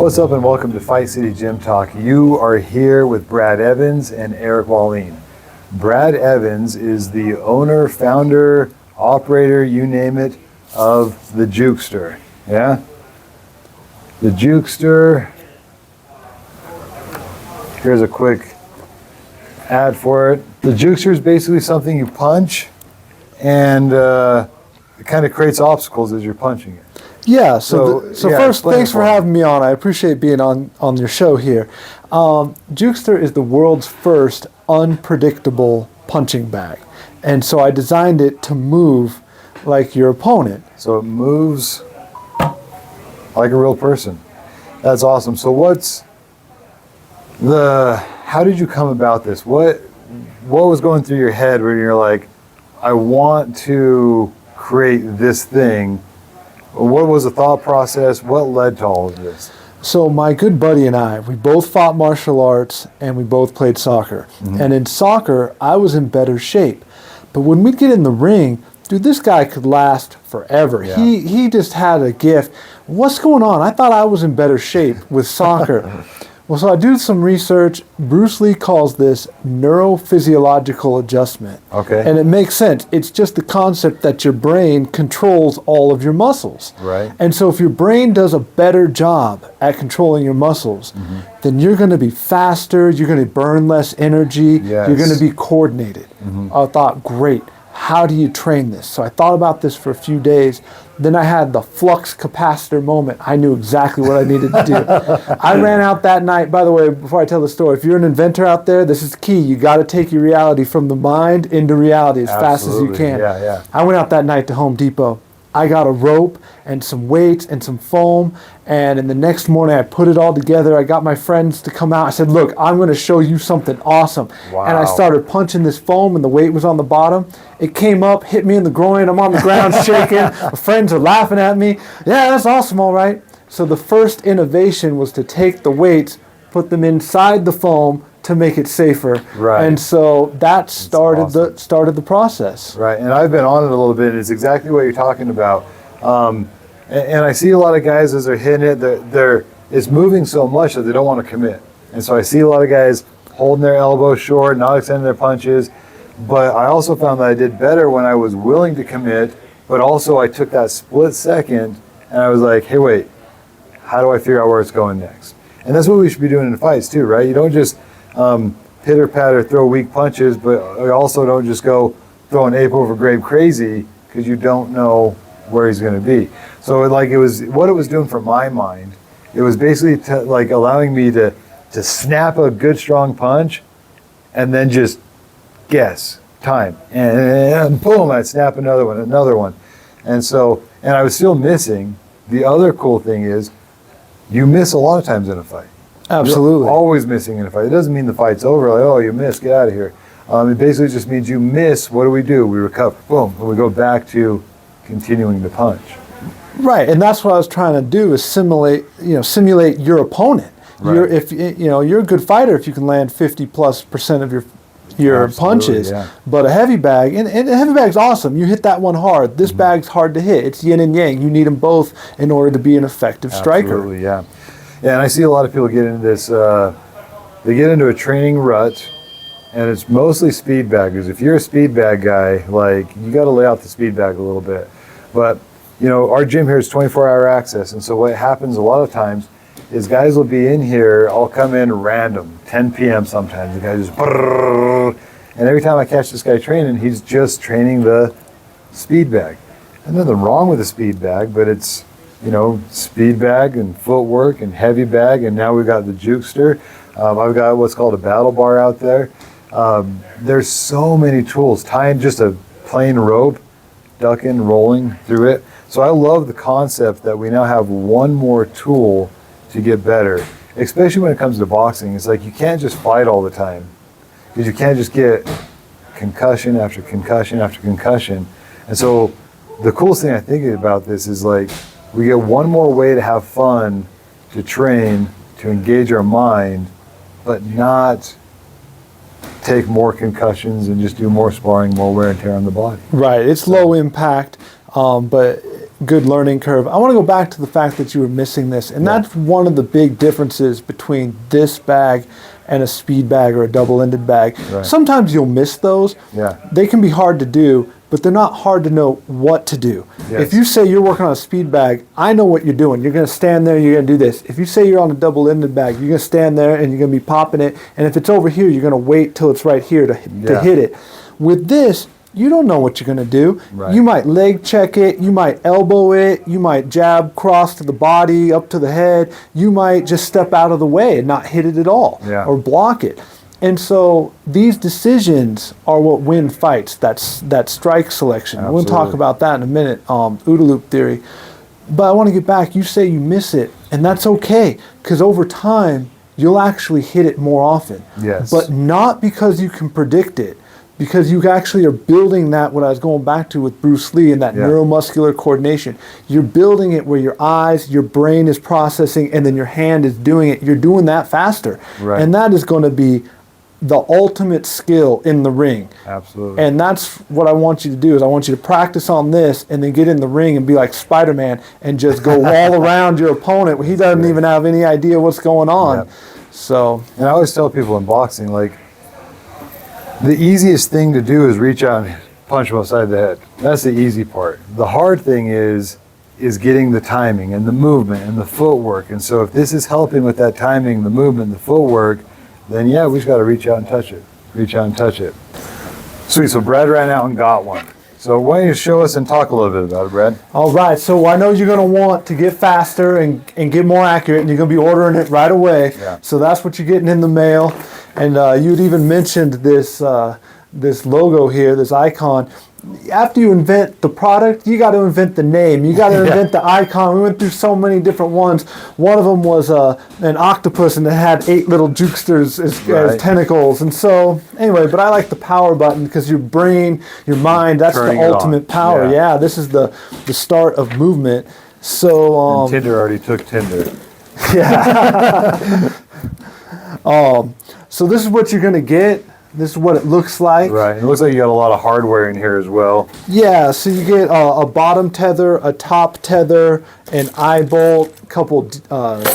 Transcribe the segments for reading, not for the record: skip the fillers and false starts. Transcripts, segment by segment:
What's up and welcome to Fight City Gym Talk. You are here with Brad Evans and Eric Wallin. Brad Evans is the owner, founder, operator, you name it, of the Jukester. Yeah? The Jukester. Here's a quick ad for it. The Jukester is basically something you punch and it kind of creates obstacles as you're punching it. Yeah, first, thanks for having me on. I appreciate being on your show here. Jukester is the world's first unpredictable punching bag. And so I designed it to move like your opponent. So it moves like a real person. That's awesome. So how did you come about this? What was going through your head where you're like, I want to create this thing? What was the thought process? What led to all of this? So my good buddy and I, we both fought martial arts and we both played soccer. Mm-hmm. And in soccer, I was in better shape. But when we'd get in the ring, dude, this guy could last forever. Yeah. He just had a gift. What's going on? I thought I was in better shape with soccer. Well, so I do some research. Bruce Lee calls this neurophysiological adjustment. Okay. And it makes sense. It's just the concept that your brain controls all of your muscles. Right. And so if your brain does a better job at controlling your muscles, mm-hmm. then you're going to be faster, you're going to burn less energy, yes. You're going to be coordinated. Mm-hmm. I thought, great. How do you train this? So I thought about this for a few days. Then I had the flux capacitor moment. I knew exactly what I needed to do. I ran out that night. By the way, before I tell the story, if you're an inventor out there, this is key. You got to take your reality from the mind into reality as fast as you can. Yeah. I went out that night to Home Depot. I got a rope and some weights and some foam, and in the next morning I put it all together. I got my friends to come out. I said, look, I'm going to show you something awesome. Wow. And I started punching this foam, and the weight was on the bottom. It came up, hit me in the groin. I'm on the ground shaking. My friends are laughing at me. Yeah, that's awesome, all right. So the first innovation was to take the weights, put them inside the foam to make it safer. Right. And so that started the process. Right, and I've been on it a little bit. It's exactly what you're talking about. And I see a lot of guys as they're hitting it, it's moving so much that they don't want to commit. And so I see a lot of guys holding their elbows short, not extending their punches. But I also found that I did better when I was willing to commit, but also I took that split second and I was like, hey, wait, how do I figure out where it's going next? And that's what we should be doing in fights too, right? You don't just pitter patter, throw weak punches, but you also don't just go throwing ape over grave crazy because you don't know where he's going to be. So what it was doing for my mind, it was basically allowing me to snap a good strong punch and then just guess time and boom, I'd snap another one. And I was still missing. The other cool thing is you miss a lot of times in a fight. Absolutely. You're always missing in a fight. It doesn't mean the fight's over, like, oh, you missed, get out of here. It basically just means you miss, what do? We recover, boom, and we go back to continuing to punch. Right, and that's what I was trying to do is simulate your opponent. Right. You're a good fighter if you can land 50+% of your punches. Yeah. But a heavy bag, and a heavy bag's awesome. You hit that one hard. This bag's hard to hit. It's yin and yang. You need them both in order to be an effective striker. Absolutely, yeah. Yeah, and I see a lot of people get into this, they get into a training rut, and it's mostly speed baggers. If you're a speed bag guy, you got to lay out the speed bag a little bit. But, our gym here is 24-hour access, and so what happens a lot of times is guys will be in here, I'll come in random, 10 p.m. sometimes, the guy just, and every time I catch this guy training, he's just training the speed bag. There's nothing wrong with a speed bag, but it's, speed bag and footwork and heavy bag, and now we've got the Jukester. I've got what's called a battle bar out there. There's so many tools, tying just a plain rope, ducking, rolling through it. So I love the concept that we now have one more tool to get better, especially when it comes to boxing. It's like you can't just fight all the time because you can't just get concussion after concussion after concussion. And so the coolest thing I think about this is we get one more way to have fun, to train, to engage our mind, but not take more concussions and just do more sparring, more wear and tear on the body. Right. It's low impact, but good learning curve. I want to go back to the fact that you were missing this, and that's one of the big differences between this bag and a speed bag or a double-ended bag. Right. Sometimes you'll miss those. Yeah. They can be hard to do, but they're not hard to know what to do. Yes. If you say you're working on a speed bag, I know what you're doing. You're going to stand there, you're going to do this. If you say you're on a double-ended bag, you're going to stand there and you're going to be popping it, and if it's over here, you're going to wait till it's right here to hit it. With this, you don't know what you're going to do. Right. You might leg check it, you might elbow it, you might jab cross to the body, up to the head, you might just step out of the way and not hit it at all, or block it. And so these decisions are what win fights, that strike selection. Absolutely. We'll talk about that in a minute, OODA Loop theory. But I want to get back, you say you miss it, and that's okay, because over time, you'll actually hit it more often. Yes. But not because you can predict it, because you actually are building that, what I was going back to with Bruce Lee and that neuromuscular coordination. You're building it where your eyes, your brain is processing, and then your hand is doing it. You're doing that faster. Right. And that is going to be the ultimate skill in the ring. Absolutely. And that's what I want you to do, is I want you to practice on this and then get in the ring and be like Spider-Man and just go all around your opponent. He doesn't even have any idea what's going on. So. And I always tell people in boxing, like, the easiest thing to do is reach out and punch them upside the head. That's the easy part. The hard thing is getting the timing and the movement and the footwork. And so if this is helping with that timing, the movement, the footwork, then yeah, we just got to reach out and touch it. Reach out and touch it. Sweet. So Brad ran out and got one. So why don't you show us and talk a little bit about it, Brad? All right. So I know you're going to want to get faster and get more accurate, and you're going to be ordering it right away. Yeah. So that's what you're getting in the mail. And you'd even mentioned this this logo here, this icon. After you invent the product, you got to invent the name. You got to invent the icon. We went through so many different ones. One of them was an octopus, and it had 8 little jukesters as tentacles. And so, anyway, but I like the power button because your brain, your mind, that's Turning the ultimate power. Yeah, this is the start of movement. So and Tinder already took Tinder. Yeah. So this is what you're going to get. This is what it looks like. Right. It looks like you got a lot of hardware in here as well. Yeah, so you get a bottom tether, a top tether, an eye bolt, a couple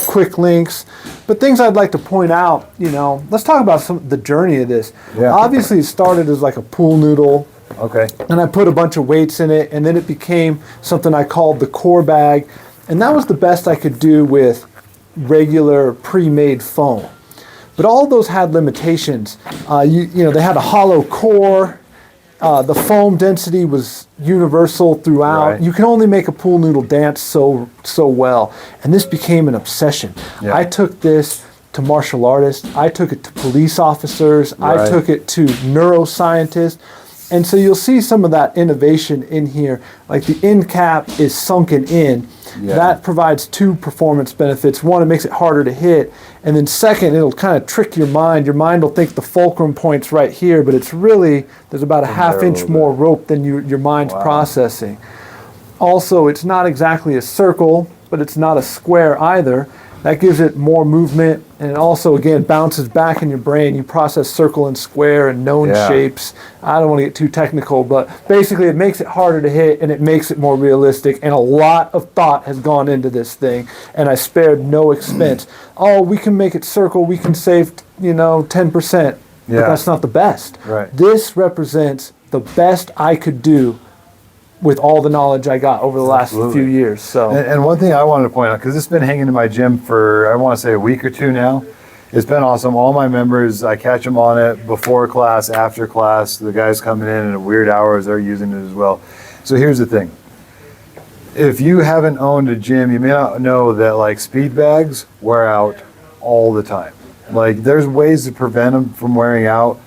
quick links. But things I'd like to point out, let's talk about the journey of this. Yeah. Obviously, it started as like a pool noodle. Okay. And I put a bunch of weights in it, and then it became something I called the core bag. And that was the best I could do with regular pre-made foam. But all those had limitations. They had a hollow core. The foam density was universal throughout. Right. You can only make a pool noodle dance so well. And this became an obsession. Yeah. I took this to martial artists. I took it to police officers. Right. I took it to neuroscientists. And so you'll see some of that innovation in here. Like the end cap is sunken in. Yeah. That provides 2 performance benefits. One, it makes it harder to hit. And then second, it'll kind of trick your mind. Your mind will think the fulcrum point's right here, but it's really, there's about a half inch more rope than your mind's processing. Also, it's not exactly a circle, but it's not a square either. That gives it more movement, and it also, again, bounces back in your brain. You process circle and square and known shapes. I don't want to get too technical, but basically it makes it harder to hit, and it makes it more realistic, and a lot of thought has gone into this thing, and I spared no expense. Oh, we can make it circle, we can save, 10%, but that's not the best. Right. This represents the best I could do with all the knowledge I got over the last few years. So, and one thing I wanted to point out, because it's been hanging in my gym for, I want to say, a week or 2 now. It's been awesome. All my members, I catch them on it before class, after class. The guys coming in at weird hours, they're using it as well. So here's the thing. If you haven't owned a gym, you may not know that like speed bags wear out all the time. Like there's ways to prevent them from wearing out.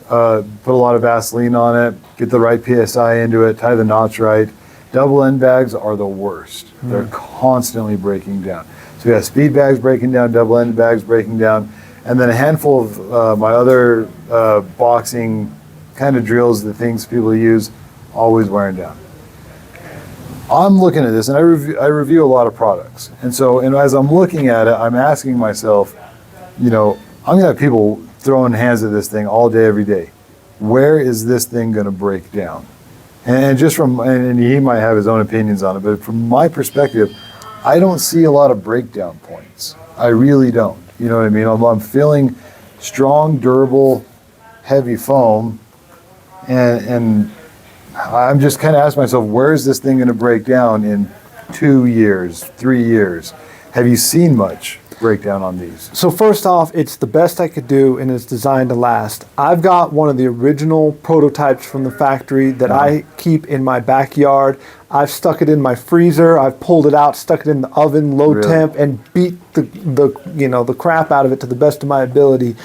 Put a lot of Vaseline on it, get the right PSI into it, tie the knots right. Double end bags are the worst. They're constantly breaking down. So we have speed bags breaking down, double end bags breaking down, and then a handful of my other boxing kind of drills, the things people use, always wearing down. I'm looking at this, and I review a lot of products. And so as I'm looking at it, I'm asking myself, I'm going to have people throwing hands at this thing all day, every day. Where is this thing going to break down? And just from, and he might have his own opinions on it, but from my perspective, I don't see a lot of breakdown points. I really don't. You know what I mean? I'm feeling strong, durable, heavy foam, and I'm just kind of asking myself, where is this thing going to break down in 2 years, 3 years? Have you seen much breakdown on these? So first off, it's the best I could do, and it's designed to last. I've got one of the original prototypes from the factory that I keep in my backyard. I've stuck it in my freezer. I've pulled it out, stuck it in the oven, low temp, and beat the crap out of it to the best of my ability.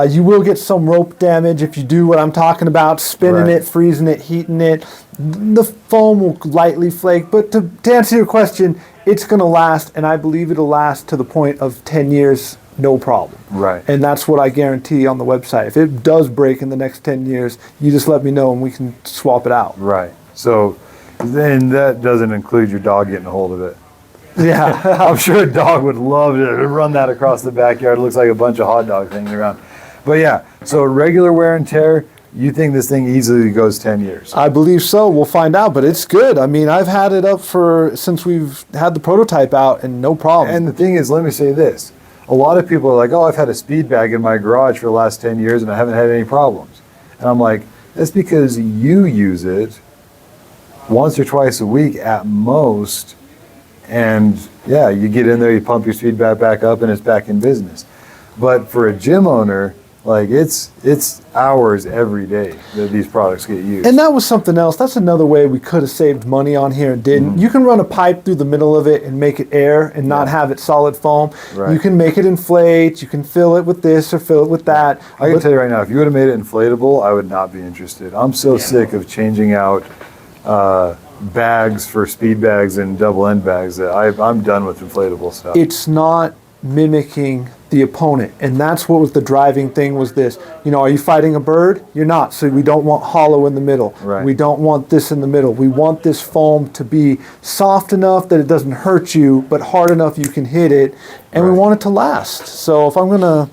You will get some rope damage if you do what I'm talking about, spinning it, freezing it, heating it. The foam will lightly flake, but to answer your question, it's going to last, and I believe it'll last to the point of 10 years, no problem. Right. And that's what I guarantee on the website. If it does break in the next 10 years, you just let me know and we can swap it out. Right. So then that doesn't include your dog getting a hold of it. Yeah. I'm sure a dog would love to run that across the backyard. It looks like a bunch of hot dogs hanging around. But yeah, so regular wear and tear, you think this thing easily goes 10 years? I believe so. We'll find out, but it's good. I mean, I've had it up since we've had the prototype out, and no problem. And the thing is, let me say this. A lot of people are like, oh, I've had a speed bag in my garage for the last 10 years and I haven't had any problems. And I'm like, that's because you use it once or twice a week at most. And yeah, you get in there, you pump your speed bag back up and it's back in business. But for a gym owner, like it's hours every day that these products get used. And that was something else. That's another way we could have saved money on here and didn't. Mm-hmm. You can run a pipe through the middle of it and make it air and not have it solid foam. Right. You can make it inflate. You can fill it with this or fill it with that. I can tell you right now, if you would have made it inflatable, I would not be interested. I'm so sick of changing out bags for speed bags and double end bags that I'm done with inflatable stuff. It's not mimicking the opponent, and that's what was the driving thing. Was this, are you fighting a bird? You're not. So we don't want hollow in the middle. Right. We don't want this in the middle. We want this foam to be soft enough that it doesn't hurt you, but hard enough you can hit it, and we want it to last. So if I'm gonna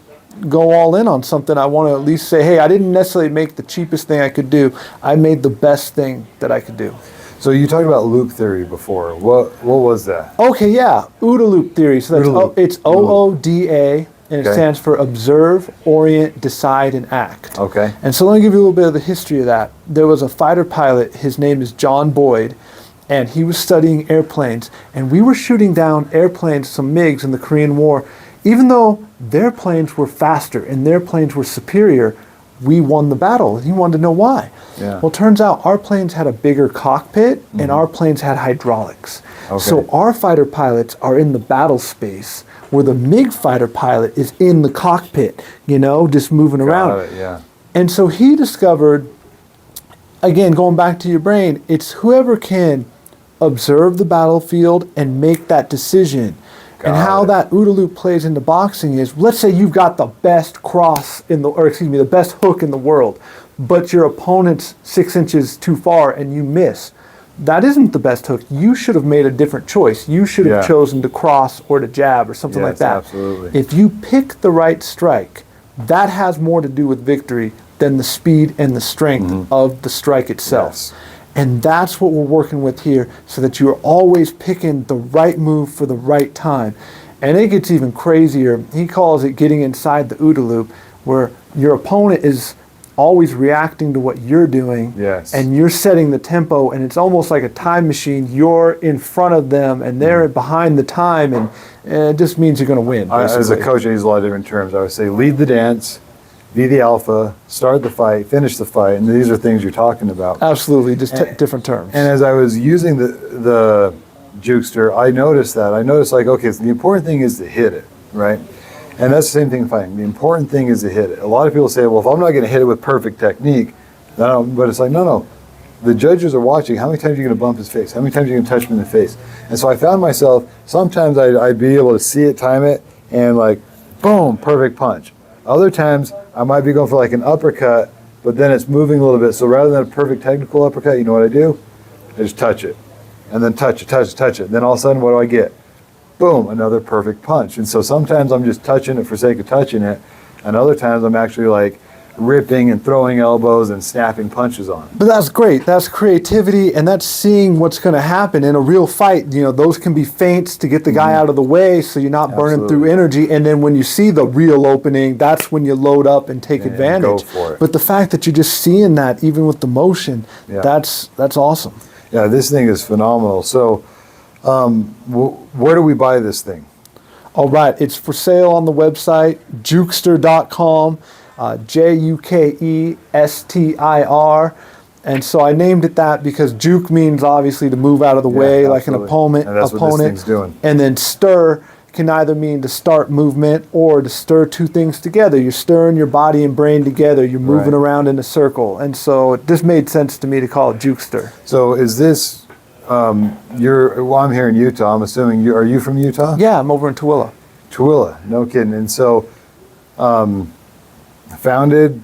go all in on something, I want to at least say, hey, I didn't necessarily make the cheapest thing I could do. I made the best thing that I could do. So you talked about loop theory before. What was that? Okay, yeah, OODA Loop theory. So that's OODA Loop. it's OODA, and it Okay. stands for Observe, Orient, Decide, and Act. Okay. And so let me give you a little bit of the history of that. There was a fighter pilot. His name is John Boyd, and he was studying airplanes. And we were shooting down airplanes, some MiGs in the Korean War. Even though their planes were faster and their planes were superior, we won the battle. And he wanted to know why. Yeah. Well, turns out our planes had a bigger cockpit and our planes had hydraulics. Okay. So our fighter pilots are in the battle space where the MiG fighter pilot is in the cockpit, just moving around. Got it, yeah. And so he discovered, again, going back to your brain, it's whoever can observe the battlefield and make that decision. And how that OODA Loop plays into boxing is, let's say you've got the best the best hook in the world, but your opponent's 6 inches too far and you miss. That isn't the best hook. You should have made a different choice. You should have chosen to cross or to jab or something like that. Absolutely. If you pick the right strike, that has more to do with victory than the speed and the strength of the strike itself. Yes. And that's what we're working with here, so that you're always picking the right move for the right time. And it gets even crazier. He calls it getting inside the OODA Loop, where your opponent is always reacting to what you're doing. Yes. And you're setting the tempo, and it's almost like a time machine. You're in front of them, and they're behind the time, and it just means you're going to win. As a basically. coach, I use a lot of different terms. I would say lead the dance, be the alpha, start the fight, finish the fight, and these are things you're talking about. Absolutely, just different terms. And as I was using the Jukester, I noticed like, okay, so the important thing is to hit it, right? And that's the same thing in fighting. The important thing is to hit it. A lot of people say, well, if I'm not going to hit it with perfect technique, but it's like, no. The judges are watching. How many times are you going to bump his face? How many times are you going to touch him in the face? And so I found myself, sometimes I'd be able to see it, time it, and like, boom, perfect punch. Other times, I might be going for like an uppercut, but then it's moving a little bit. So rather than a perfect technical uppercut, you know what I do? I just touch it. And then touch it. Then all of a sudden, what do I get? Boom, another perfect punch. And so sometimes I'm just touching it for sake of touching it. And other times I'm actually like ripping and throwing elbows and snapping punches on him. But that's great. That's creativity, and that's seeing what's going to happen in a real fight. You know, those can be feints to get the guy out of the way, so you're not burning through energy. And then when you see the real opening, that's when you load up and take advantage. Go for it. But the fact that you're just seeing that, even with the motion, that's awesome. Yeah, this thing is phenomenal. So, where do we buy this thing? All right, it's for sale on the website, jukester.com. Jukestir, and so I named it that because juke means obviously to move out of the way, like an opponent. And that's what this thing's doing. And then stir can either mean to start movement or to stir two things together. You're stirring your body and brain together. You're moving around in a circle, and so it just made sense to me to call it Jukester. So is this? I'm here in Utah. I'm assuming are you from Utah? Yeah, I'm over in Tooele. Tooele, no kidding. And so, founded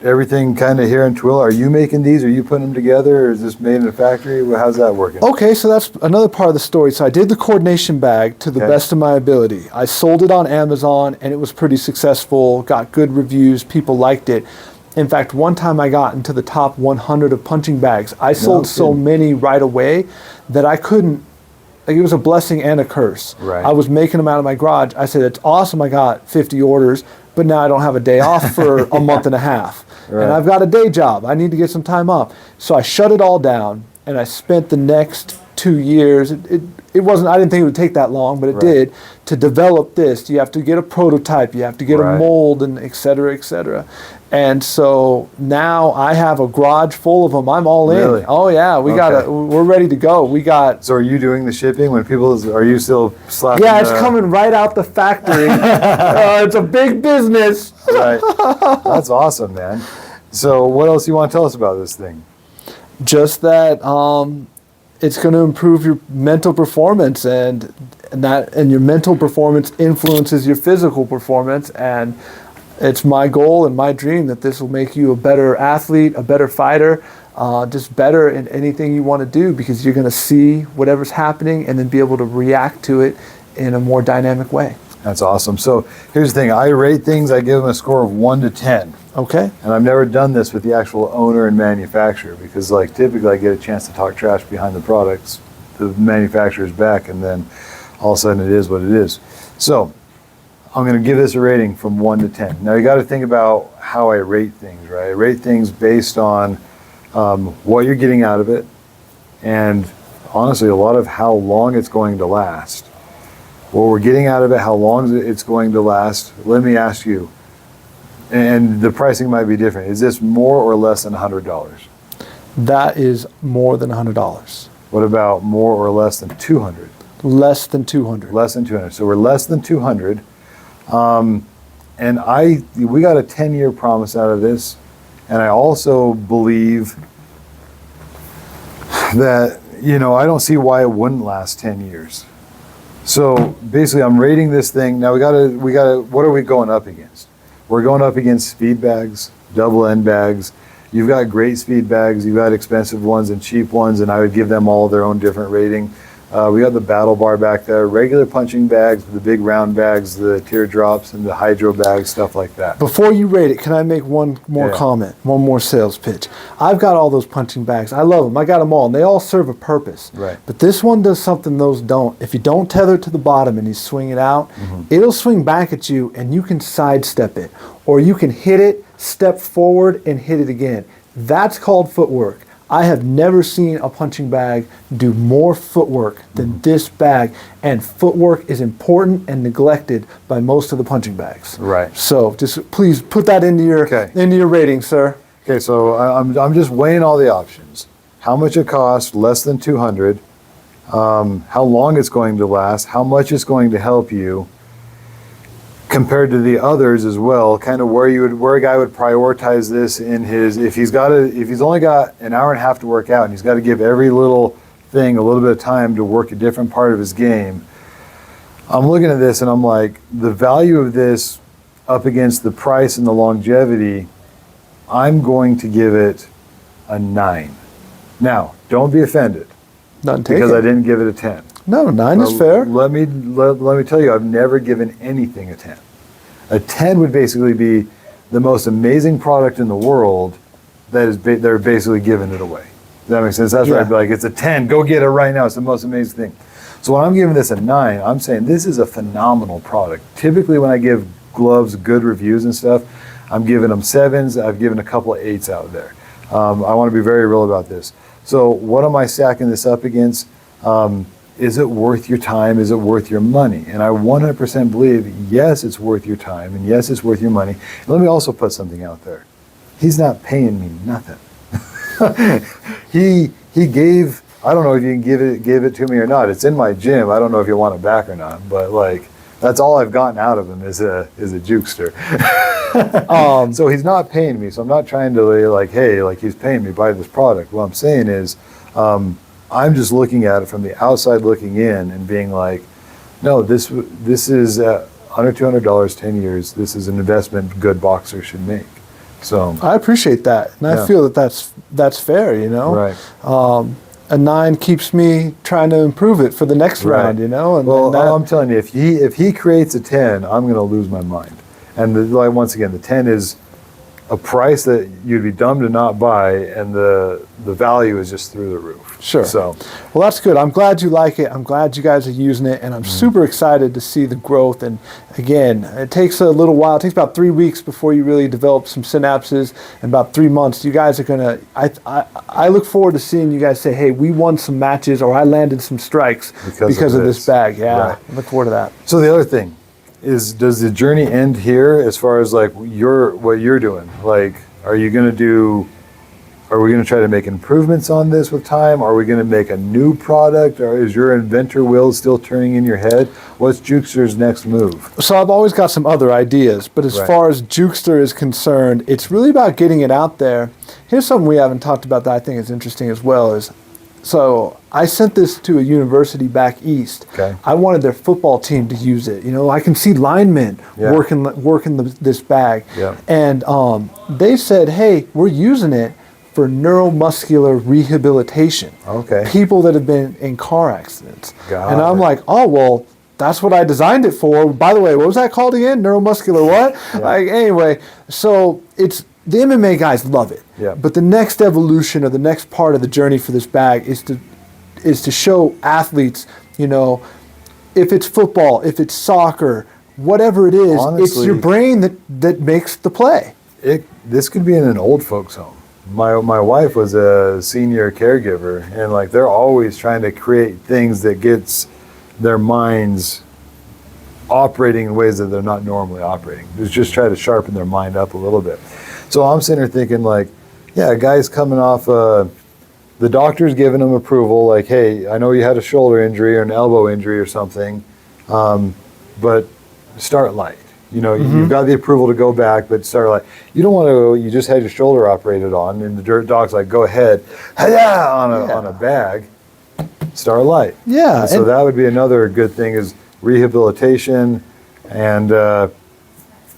everything kind of here in Tooele. Are you making these? Are you putting them together? Or is this made in a factory? How's that working? Okay, so that's another part of the story. So I did the coordination bag to the best of my ability. I sold it on Amazon, and it was pretty successful, got good reviews, people liked it. In fact, one time I got into the top 100 of punching bags. I sold so many right away that I couldn't, like, it was a blessing and a curse. Right. I was making them out of my garage. I said, it's awesome I got 50 orders, but now I don't have a day off for a month and a half. Right. And I've got a day job. I need to get some time off. So I shut it all down, and I spent the next 2 years, it wasn't, I didn't think it would take that long, but it did, to develop this. You have to get a prototype, you have to get a mold, and et cetera, et cetera. And so now I have a garage full of them. I'm all in. Really? Oh yeah, we're ready to go. We got. So are you doing the shipping when are you still slapping? Yeah, it's coming right out the factory. It's a big business. Right. That's awesome, man. So what else you want to tell us about this thing? Just that it's going to improve your mental performance, and your mental performance influences your physical performance, and it's my goal and my dream that this will make you a better athlete, a better fighter, just better in anything you want to do, because you're going to see whatever's happening and then be able to react to it in a more dynamic way. That's awesome. So here's the thing. I rate things, I give them a score of 1 to 10. Okay. And I've never done this with the actual owner and manufacturer, because like typically I get a chance to talk trash behind the products, the manufacturer's back, and then all of a sudden it is what it is. So I'm going to give this a rating from 1 to 10. Now you got to think about how I rate things, right? I rate things based on what you're getting out of it, and honestly, a lot of how long it's going to last. What we're getting out of it, how long it's going to last. Let me ask you, and the pricing might be different. Is this more or less than $100? That is more than $100. What about more or less than $200? Less than $200. Less than $200. So we're less than $200. And we got a 10-year promise out of this, and I also believe that, I don't see why it wouldn't last 10 years. So basically, I'm rating this thing. Now we gotta. What are we going up against? We're going up against speed bags, double end bags. You've got great speed bags. You've got expensive ones and cheap ones, and I would give them all their own different rating. We got the battle bar back there, regular punching bags, the big round bags, the teardrops, and the hydro bags, stuff like that. Before you rate it, can I make one more comment, one more sales pitch? I've got all those punching bags. I love them. I got them all, and they all serve a purpose. Right. But this one does something those don't. If you don't tether it to the bottom and you swing it out, it'll swing back at you, and you can sidestep it. Or you can hit it, step forward, and hit it again. That's called footwork. I have never seen a punching bag do more footwork than this bag, and footwork is important and neglected by most of the punching bags. Right. So just please put that into your rating, sir. Okay, so I'm just weighing all the options. How much it costs, less than $200. How long it's going to last, how much it's going to help you, compared to the others as well, kind of where a guy would prioritize this in his, if he's only got an hour and a half to work out and he's got to give every little thing a little bit of time to work a different part of his game. I'm looking at this and I'm like, the value of this up against the price and the longevity, I'm going to give it a 9. Now, don't be offended because I didn't give it a 10. No, 9 is fair. Let me tell you, I've never given anything a 10. A 10 would basically be the most amazing product in the world that is they're basically giving it away. Does that make sense? That's why I'd be like, it's a 10, go get it right now. It's the most amazing thing. So when I'm giving this a 9, I'm saying this is a phenomenal product. Typically when I give gloves good reviews and stuff, I'm giving them 7s. I've given a couple of 8s out there. I want to be very real about this. So what am I stacking this up against? Is it worth your time? Is it worth your money? And I 100% believe, yes, it's worth your time, and yes, it's worth your money. And let me also put something out there. He's not paying me nothing. He gave, I don't know if you can give it to me or not. It's in my gym. I don't know if you want it back or not, but like, that's all I've gotten out of him is a Jukester. So he's not paying me. So I'm not trying to like, hey, like he's paying me, buy this product. What I'm saying is, I'm just looking at it from the outside looking in and being like, no, this is under $200, 10 years. This is an investment good boxers should make. So I appreciate that, and I feel that that's fair. You know, right. A 9 keeps me trying to improve it for the next round. You know, and well, I'm telling you, if he creates a 10, I'm going to lose my mind. And like once again, the 10 is a price that you'd be dumb to not buy, and the value is just through the roof. Sure. So, well, that's good. I'm glad you like it. I'm glad you guys are using it, and I'm super excited to see the growth. And again, it takes a little while. It takes about 3 weeks before you really develop some synapses, and about 3 months. You guys are gonna. I look forward to seeing you guys say, "Hey, we won some matches, or I landed some strikes because of this bag." Yeah, right. I look forward to that. So the other thing is, does the journey end here as far as like what you're doing? Like, are we going to try to make improvements on this with time? Are we going to make a new product? Or is your inventor wheel still turning in your head? What's Jukester's next move? So I've always got some other ideas, but as far as Jukester is concerned, it's really about getting it out there. Here's something we haven't talked about that I think is interesting as well is, so I sent this to a university back east. Okay. I wanted their football team to use it. You know, I can see linemen working this bag. Yeah. And they said, hey, we're using it for neuromuscular rehabilitation. Okay. People that have been in car accidents. Got and I'm it. like, oh, well, that's what I designed it for. By the way, what was that called again? Neuromuscular what? Yeah. Like, anyway, so it's, the MMA guys love it. Yeah. But the next evolution or the next part of the journey for this bag is to show athletes, you know, if it's football, if it's soccer, whatever it is, Honestly, it's your brain that makes the play. This could be in an old folks home. My wife was a senior caregiver, and like they're always trying to create things that gets their minds operating in ways that they're not normally operating. Just try to sharpen their mind up a little bit. So I'm sitting there thinking like, yeah, a guy's coming off, the doctor's giving him approval, like, hey, I know you had a shoulder injury or an elbow injury or something, but start light. You know, you've got the approval to go back, but start light. You don't want to, you just had your shoulder operated on, and the dog's like, go ahead, on a bag, start light. Yeah. And so that would be another good thing is rehabilitation and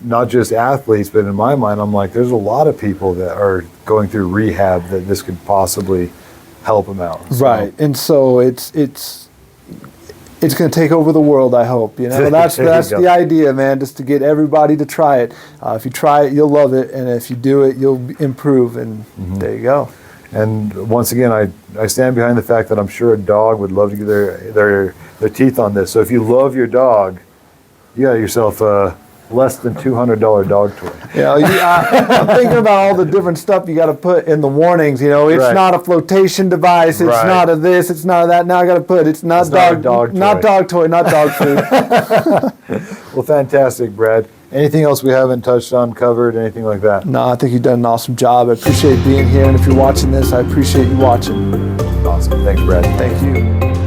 not just athletes, but in my mind, I'm like, there's a lot of people that are going through rehab that this could possibly help them out. So. Right, and so it's going to take over the world, I hope. You know, that's the idea, man, just to get everybody to try it. If you try it, you'll love it, and if you do it, you'll improve, and there you go. And once again, I stand behind the fact that I'm sure a dog would love to get their teeth on this. So if you love your dog, you got yourself a less than $200 dog toy. Yeah, I'm thinking about all the different stuff you got to put in the warnings. You know, it's not a flotation device. It's not a this. It's not a that. Now I got to put it's not dog toy, not dog food. Well, fantastic, Brad. Anything else we haven't touched on, covered, anything like that? No, I think you've done an awesome job. I appreciate being here, and if you're watching this, I appreciate you watching. Awesome. Thanks, Brad. Thank you.